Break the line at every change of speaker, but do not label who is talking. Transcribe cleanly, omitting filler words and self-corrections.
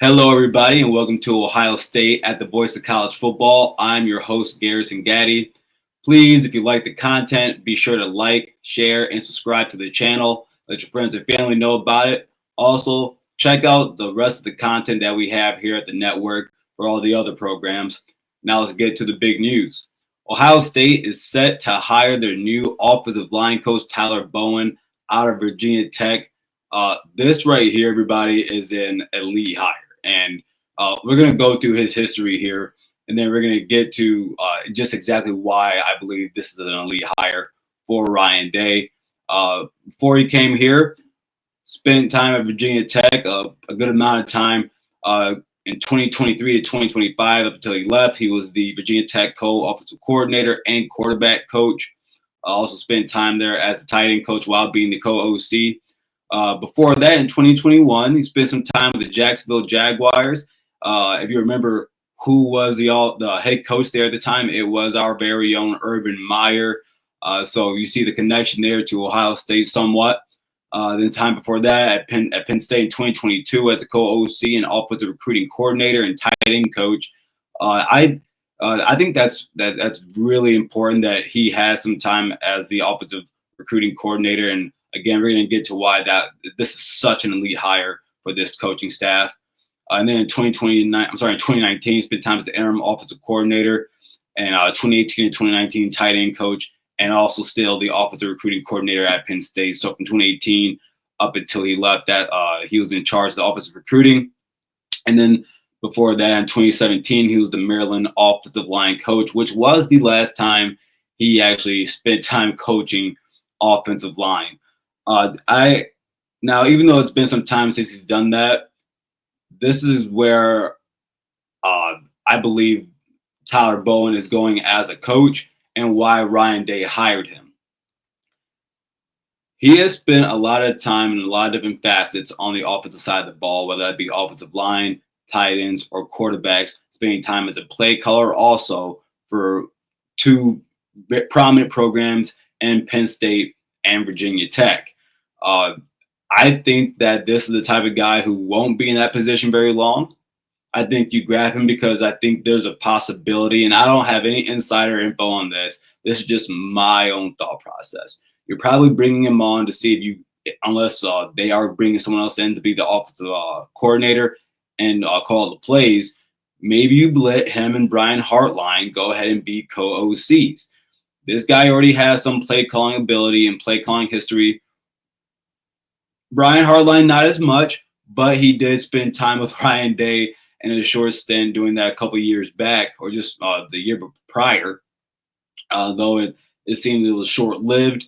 Hello, everybody, and welcome to Ohio State at the Voice of College Football. I'm your host, Garrison Gaddy. Please, if you like the content, be sure to like, share, and subscribe to the channel. Let your friends and family know about it. Also, check out the rest of the content that we have here at the network for all the other programs. Now let's get to the big news. Ohio State is set to hire their new offensive line coach, Tyler Bowen, out of Virginia Tech. This right here, everybody, is an elite hire. And we're going to go through his history here, and then we're going to get to just exactly why I believe this is an elite hire for Ryan Day. Before he came here, spent time at Virginia Tech, a good amount of time in 2023 to 2025 up until he left. He was the Virginia Tech co-offensive coordinator and quarterback coach. Also spent time there as the tight end coach while being the co-OC. Before that, in 2021, he spent some time with the Jacksonville Jaguars. If you remember who was the head coach there at the time, it was our very own Urban Meyer. So you see the connection there to Ohio State somewhat. The time before that, at Penn State in 2022, as the co-OC and offensive recruiting coordinator and tight end coach. I think that's really important that he has some time as the offensive recruiting coordinator. And again, we're going to get to why this is such an elite hire for this coaching staff. And then in 2019, spent time as the interim offensive coordinator, and 2018 and 2019 tight end coach, and also still the offensive recruiting coordinator at Penn State. So from 2018 up until he left, he was in charge of the offensive recruiting. And then before that, in 2017, he was the Maryland offensive line coach, which was the last time he actually spent time coaching offensive line. Now, even though it's been some time since he's done that, this is where I believe Tyler Bowen is going as a coach and why Ryan Day hired him. He has spent a lot of time in a lot of different facets on the offensive side of the ball, whether that be offensive line, tight ends, or quarterbacks, spending time as a play caller also for two prominent programs in Penn State and Virginia Tech. I think that this is the type of guy who won't be in that position very long. I think you grab him because I think there's a possibility, and I don't have any insider info on this. This is just my own thought process. You're probably bringing him on to see unless they are bringing someone else in to be the offensive coordinator and call the plays, maybe you let him and Brian Hartline go ahead and be co-OCs. This guy already has some play calling ability and play calling history. Brian Hartline, not as much, but he did spend time with Ryan Day in a short stint doing that a couple years back, or just the year prior, though it seemed it was short-lived.